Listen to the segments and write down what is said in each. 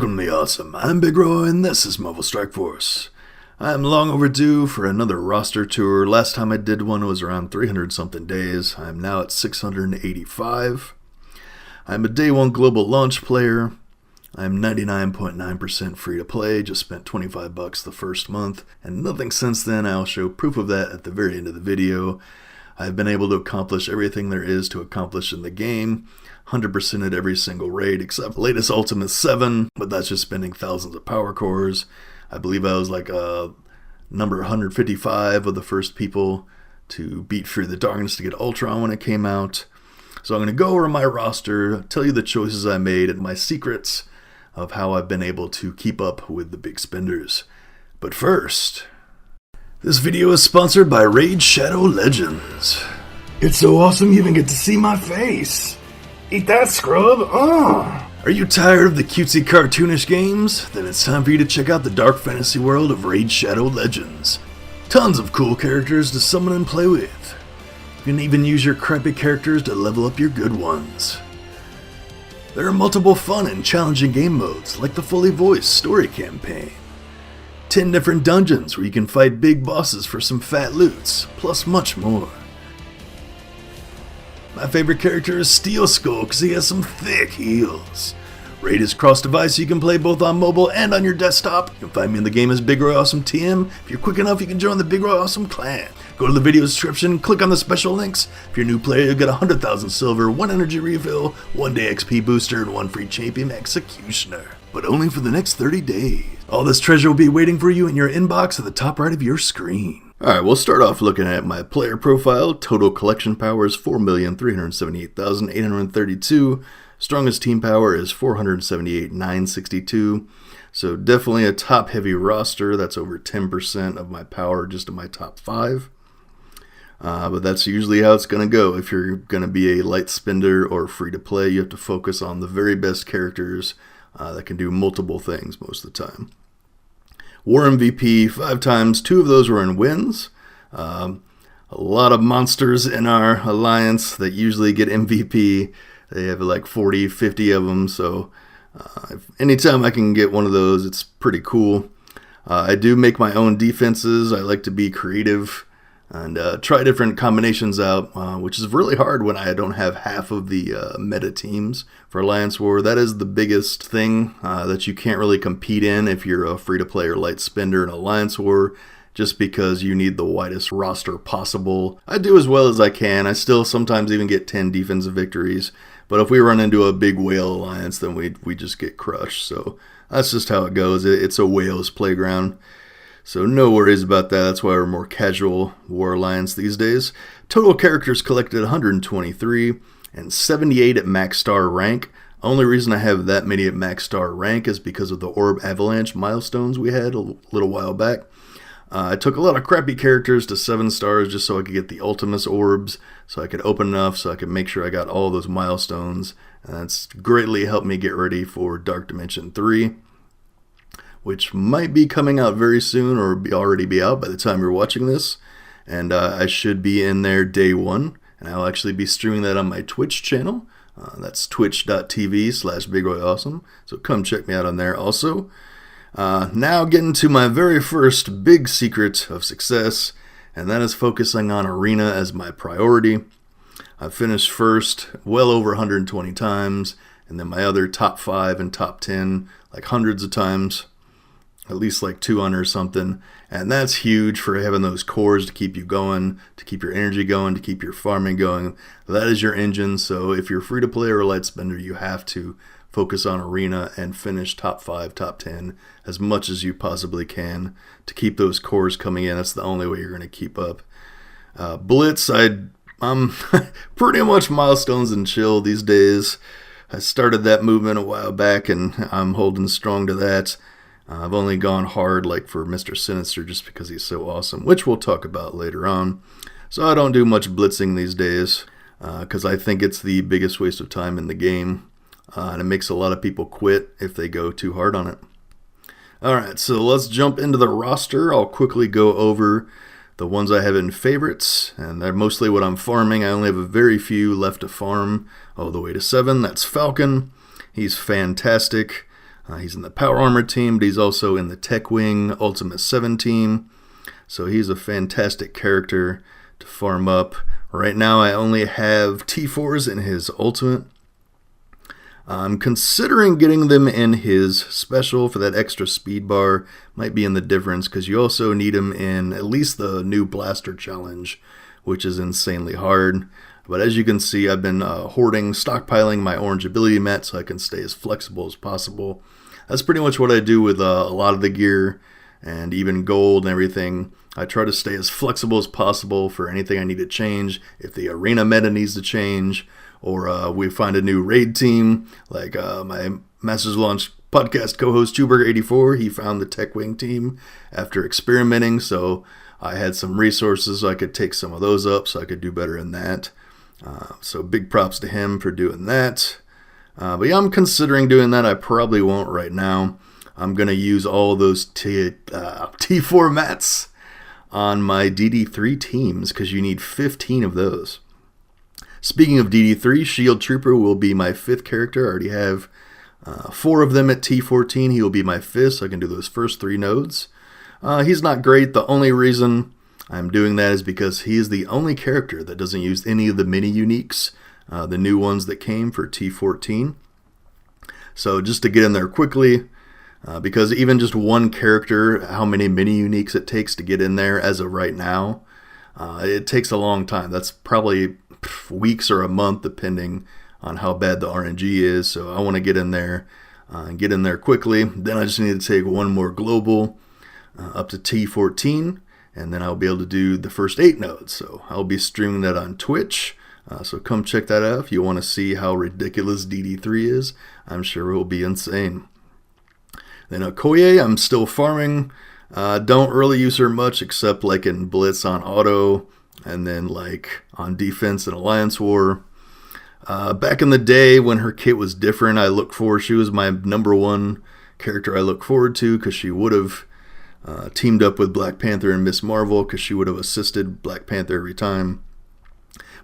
Welcome to the Awesome. I'm Big Roy, and this is Marvel Strike Force. I am long overdue for another roster tour. Last time I did one was around 300-something days. I am now at 685. I'm a Day 1 global launch player. I'm 99.9% free to play, just spent $25 the first month, and nothing since then. I'll show proof of that at the very end of the video. I've been able to accomplish everything there is to accomplish in the game, 100% at every single raid except latest Ultimate 7, but that's just spending thousands of power cores. I believe I was like number 155 of the first people to beat Fear the Darkness to get Ultron when it came out. So I'm going to go over my roster, tell you the choices I made, and my secrets of how I've been able to keep up with the big spenders. But first, this video is sponsored by Raid Shadow Legends. It's so awesome you even get to see my face. Eat that, scrub. Are you tired of the cutesy cartoonish games? Then it's time for you to check out the dark fantasy world of Raid Shadow Legends. Tons of cool characters to summon and play with. You can even use your crappy characters to level up your good ones. There are multiple fun and challenging game modes, like the fully voiced story campaign. 10 different dungeons where you can fight big bosses for some fat loots, plus much more. My favorite character is Steel Skull because he has some thick heels. Raid is cross-device, so you can play both on mobile and on your desktop. You can find me in the game as Big Roy Awesome TM. If you're quick enough, you can join the Big Roy Awesome clan. Go to the video description, click on the special links. If you're a new player, you'll get 100,000 silver, 1 energy refill, 1 day XP booster, and 1 free champion executioner. But only for the next 30 days. All this treasure will be waiting for you in your inbox at the top right of your screen. Alright, we'll start off looking at my player profile. Total collection power is 4,378,832. Strongest team power is 478,962. So definitely a top heavy roster. That's over 10% of my power just in my top 5. But that's usually how it's going to go. If you're going to be a light spender or free to play, you have to focus on the very best characters that can do multiple things most of the time. War MVP 5 times, 2 of those were in wins. A lot of monsters in our alliance that usually get MVP. They have like 40, 50 of them, so anytime I can get one of those, it's pretty cool. I do make my own defenses. I like to be creative and try different combinations out, which is really hard when I don't have half of the meta teams for Alliance War. That is the biggest thing that you can't really compete in if you're a free-to-play or light spender in Alliance War, just because you need the widest roster possible. I do as well as I can. I still sometimes even get 10 defensive victories, but if we run into a big whale alliance, then we just get crushed. So that's just how it goes. It's a whale's playground. So no worries about that. That's why we're more casual War Alliance these days. Total characters collected 123 and 78 at max star rank. Only reason I have that many at max star rank is because of the Orb Avalanche milestones we had a little while back. I took a lot of crappy characters to 7 stars just so I could get the Ultimus Orbs, so I could open enough so I could make sure I got all those milestones. And that's greatly helped me get ready for Dark Dimension 3. Which might be coming out very soon or already be out by the time you're watching this. And I should be in there day 1. And I'll actually be streaming that on my Twitch channel. That's twitch.tv/BigRoyAwesome. So come check me out on there also. Now getting to my very first big secret of success. And that is focusing on Arena as my priority. I finished first well over 120 times. And then my other top 5 and top 10 like hundreds of times. At least like 200 or something, and that's huge for having those cores to keep you going, to keep your energy going, to keep your farming going. That is your engine, so if you're free to play or a light spender, you have to focus on Arena and finish top 5, top 10 as much as you possibly can to keep those cores coming in. That's the only way you're going to keep up. Blitz, I'm pretty much milestones and chill these days. I started that movement a while back, and I'm holding strong to that. I've only gone hard like for Mr. Sinister just because he's so awesome, which we'll talk about later on. So I don't do much blitzing these days because I think it's the biggest waste of time in the game. And it makes a lot of people quit if they go too hard on it. Alright, so let's jump into the roster. I'll quickly go over the ones I have in favorites, and they're mostly what I'm farming. I only have a very few left to farm all the way to 7. That's Falcon. He's fantastic. He's in the Power Armor team, but he's also in the Tech Wing Ultimate 7 team. So he's a fantastic character to farm up. Right now I only have T4s in his Ultimate. I'm considering getting them in his special for that extra speed bar. Might be in the difference because you also need him in at least the new Blaster Challenge, which is insanely hard. But as you can see, I've been stockpiling my orange ability mat so I can stay as flexible as possible. That's pretty much what I do with a lot of the gear and even gold and everything. I try to stay as flexible as possible for anything I need to change. If the arena meta needs to change, or we find a new raid team, like my Masters Launch podcast co-host Chuberger84, he found the Tech Wing team after experimenting, so I had some resources so I could take some of those up so I could do better in that. So big props to him for doing that. But yeah, I'm considering doing that. I probably won't right now. I'm going to use all those T4 mats on my DD3 teams because you need 15 of those. Speaking of DD3, Shield Trooper will be my 5th character. I already have 4 of them at T14. He will be my 5th, so I can do those first 3 nodes. He's not great. The only reason I'm doing that is because he is the only character that doesn't use any of the mini uniques, the new ones that came for T14. So just to get in there quickly, because even just one character, how many mini uniques it takes to get in there as of right now, it takes a long time. That's probably weeks or a month depending on how bad the RNG is. So I want to get in there and get in there quickly. Then I just need to take one more global up to T14, and then I'll be able to do the first 8 nodes. So I'll be streaming that on Twitch. So come check that out if you want to see how ridiculous DD3 is. I'm sure it will be insane. Then Okoye, I'm still farming. Don't really use her much except like in Blitz on auto, and then like on defense in Alliance War. Back in the day when her kit was different, she was my number 1 character I look forward to because she would have teamed up with Black Panther and Miss Marvel because she would have assisted Black Panther every time.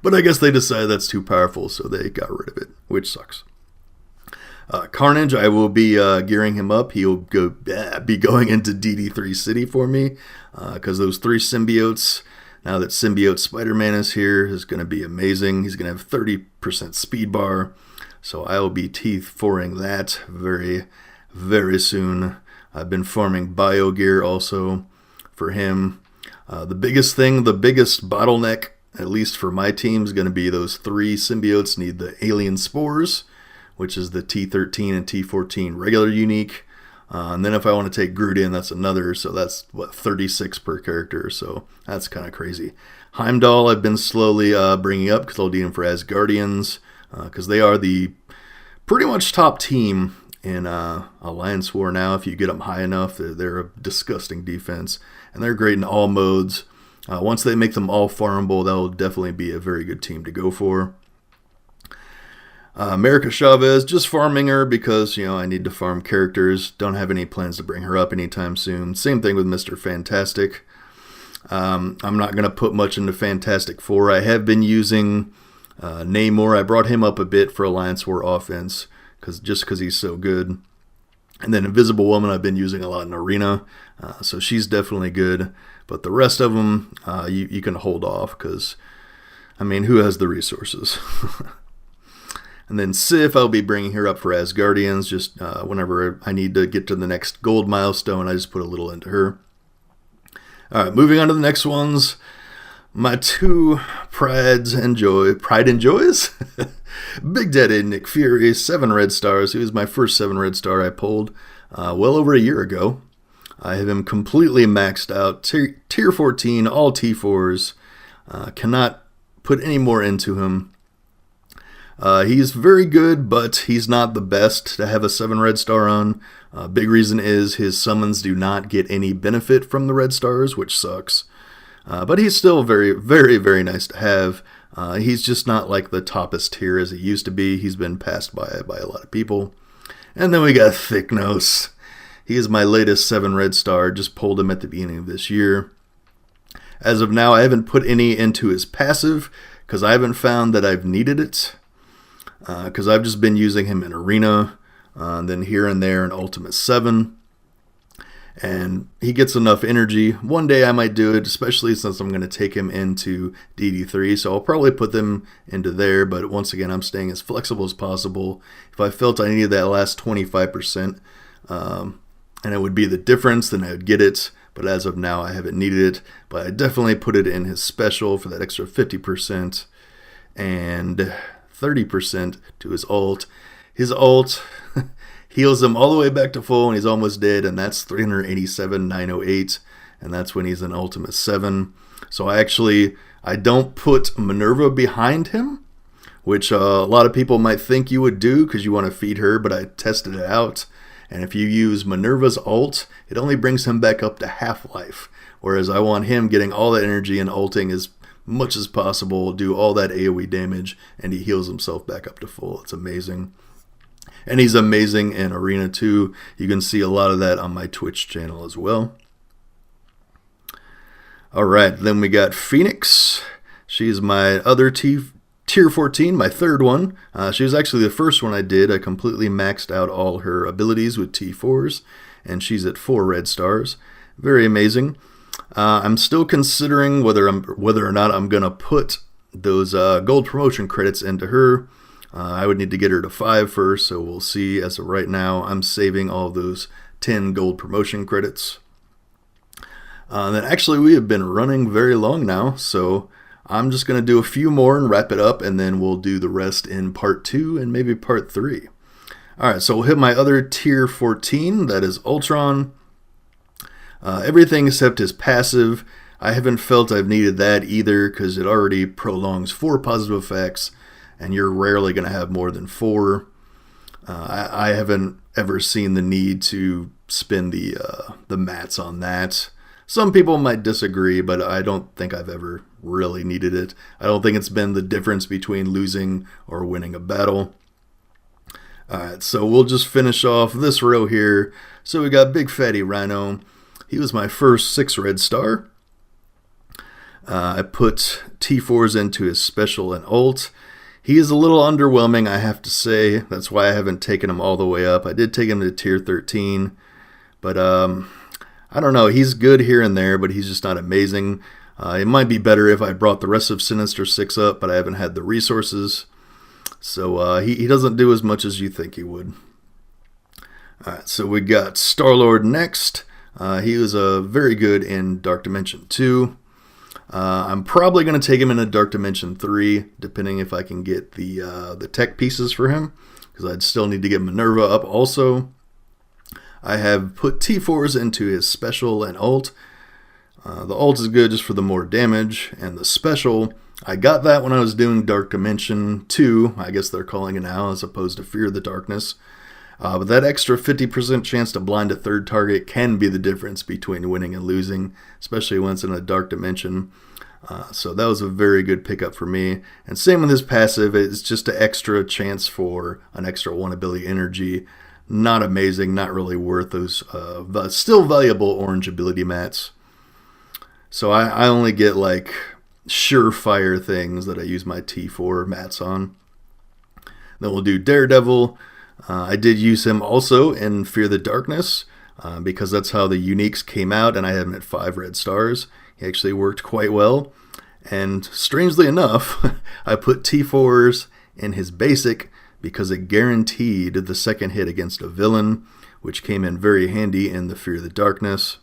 But I guess they decided that's too powerful, so they got rid of it, which sucks. Carnage, I will be gearing him up. He'll be going into DD3 City for me because those 3 symbiotes, now that Symbiote Spider-Man is here, is going to be amazing. He's going to have 30% speed bar, so I will be T4ing that very, very soon. I've been farming bio gear also for him. The biggest bottleneck, at least for my team, is going to be those 3 symbiotes need the alien spores, which is the T13 and T14 regular unique. And then if I want to take Groot in, that's another, so that's, 36 per character, so that's kind of crazy. Heimdall I've been slowly bringing up because I'll need him for Asgardians, because they are the pretty much top team in Alliance War now. If you get them high enough, they're a disgusting defense, and they're great in all modes. Once they make them all farmable, that'll definitely be a very good team to go for. America Chavez, just farming her because, I need to farm characters. Don't have any plans to bring her up anytime soon. Same thing with Mr. Fantastic. I'm not going to put much into Fantastic Four. I have been using Namor. I brought him up a bit for Alliance War offense just because he's so good. And then Invisible Woman I've been using a lot in Arena, so she's definitely good. But the rest of them, you can hold off because, who has the resources? And then Sif, I'll be bringing her up for Asgardians. Just whenever I need to get to the next gold milestone, I just put a little into her. All right, moving on to the next ones. My 2 pride and joys. Big Daddy Nick Fury, 7 red stars. He was my first 7 red star I pulled well over a year ago. I have him completely maxed out. Tier 14, all T4s. Cannot put any more into him. He's very good, but he's not the best to have a 7 red star on. Big reason is his summons do not get any benefit from the red stars, which sucks. But he's still very, very, very nice to have. He's just not like the toppest tier as he used to be. He's been passed by a lot of people. And then we got Thicknose. He is my latest 7 red star. Just pulled him at the beginning of this year. As of now, I haven't put any into his passive because I haven't found that I've needed it. Because I've just been using him in Arena. Then here and there an ultimate 7. And he gets enough energy. One day I might do it, especially since I'm going to take him into DD3. So I'll probably put them into there. But once again, I'm staying as flexible as possible. If I felt I needed that last 25%, and it would be the difference, then I would get it. But as of now, I haven't needed it. But I definitely put it in his special for that extra 50% and 30% to his ult. His ult heals him all the way back to full, and he's almost dead, and that's 387,908, and that's when he's an ultimate 7. So I don't put Minerva behind him, which a lot of people might think you would do because you want to feed her, but I tested it out. And if you use Minerva's ult, it only brings him back up to half-life. Whereas I want him getting all that energy and ulting as much as possible, do all that AoE damage, and he heals himself back up to full. It's amazing. And he's amazing in Arena too. You can see a lot of that on my Twitch channel as well. Alright, then we got Phoenix. She's my other Tier 14, my third one. She was actually the first one I did. I completely maxed out all her abilities with T4s, and she's at 4 red stars. Very amazing. I'm still considering whether or not I'm going to put those gold promotion credits into her. I would need to get her to 5 first, so we'll see. As of right now, I'm saving all of those 10 gold promotion credits. Then actually, we have been running very long now, so I'm just going to do a few more and wrap it up, and then we'll do the rest in part 2 and maybe part 3. Alright, so we'll hit my other Tier 14, that is Ultron. Everything except his passive. I haven't felt I've needed that either because it already prolongs 4 positive effects, and you're rarely going to have more than 4. I haven't ever seen the need to spend the mats on that. Some people might disagree, but I don't think I've ever really needed it. I don't think it's been the difference between losing or winning a battle. Alright, so we'll just finish off this row here. So we got Big Fatty Rhino. He was my first 6 red star. I put T4s into his special and ult. He is a little underwhelming, I have to say. That's why I haven't taken him all the way up. I did take him to Tier 13, but I don't know. He's good here and there, but he's just not amazing. It might be better if I brought the rest of Sinister 6 up, but I haven't had the resources. So he doesn't do as much as you think he would. Alright, so we got Star-Lord next. He was very good in Dark Dimension 2. I'm probably going to take him into Dark Dimension 3, depending if I can get the tech pieces for him, because I'd still need to get Minerva up also. I have put T4s into his special and ult. The ult is good just for the more damage, and the special, I got that when I was doing Dark Dimension 2, I guess they're calling it now, as opposed to Fear the Darkness. But that extra 50% chance to blind a third target can be the difference between winning and losing, especially when it's in a Dark Dimension. So that was a very good pickup for me. And same with his passive, it's just an extra chance for an extra 1 ability energy. Not amazing, not really worth those still valuable orange ability mats. So I only get like surefire things that I use my T4 mats on. Then we'll do Daredevil. I did use him also in Fear the Darkness because that's how the uniques came out, and I had him at 5 red stars. He actually worked quite well. And strangely enough, I put T4s in his basic because it guaranteed the second hit against a villain, which came in very handy in the Fear the Darkness.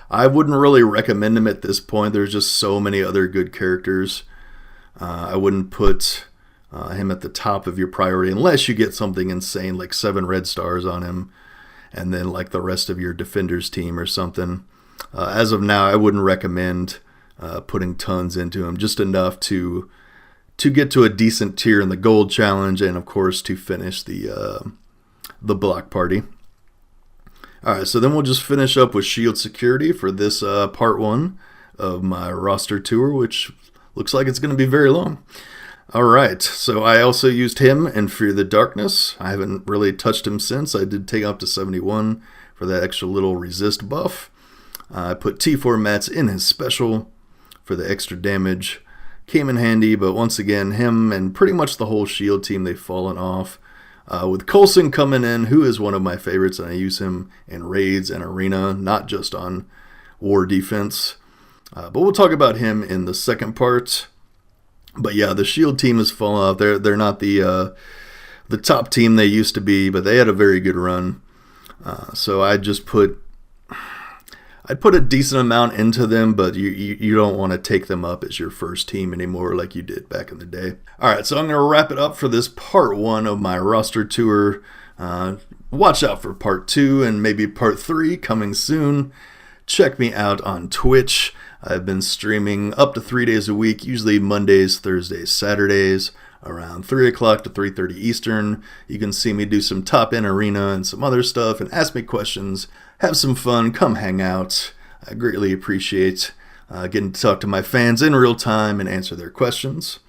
I wouldn't really recommend him at this point. There's just so many other good characters. I wouldn't put him at the top of your priority unless you get something insane like 7 red stars on him and then like the rest of your defenders team or something. As of now, I wouldn't recommend putting tons into him, just enough to get to a decent tier in the gold challenge and of course to finish the block party. Alright, so then we'll just finish up with Shield Security for this part 1 of my roster tour, which looks like it's going to be very long. Alright, so I also used him in Fear the Darkness. I haven't really touched him since. I did take him up to 71 for that extra little resist buff. I put T4 mats in his special for the extra damage. Came in handy, but once again, him and pretty much the whole Shield team, they've fallen off. With Coulson coming in, who is one of my favorites, and I use him in raids and arena, not just on war defense. But we'll talk about him in the second part. But yeah, the Shield team has fallen off. They're not the top team they used to be, but they had a very good run. So I'd put a decent amount into them, but you don't want to take them up as your first team anymore like you did back in the day. All right, so I'm going to wrap it up for this part 1 of my roster tour. Watch out for part 2 and maybe part 3 coming soon. Check me out on Twitch. I've been streaming up to 3 days a week, usually Mondays, Thursdays, Saturdays, around 3 o'clock to 3:30 Eastern. You can see me do some top-end arena and some other stuff and ask me questions. Have some fun. Come hang out. I greatly appreciate getting to talk to my fans in real time and answer their questions.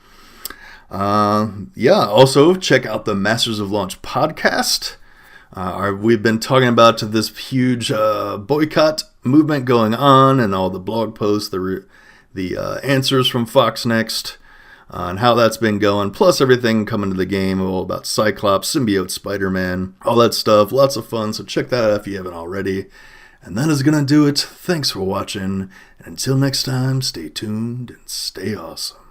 Also check out the Masters of Launch podcast. We've been talking about this huge boycott movement going on and all the blog posts, the answers from Fox Next, and how that's been going, plus everything coming to the game, all about Cyclops, Symbiote, Spider-Man, all that stuff. Lots of fun, so check that out if you haven't already. And that is going to do it. Thanks for watching, and until next time, stay tuned and stay awesome.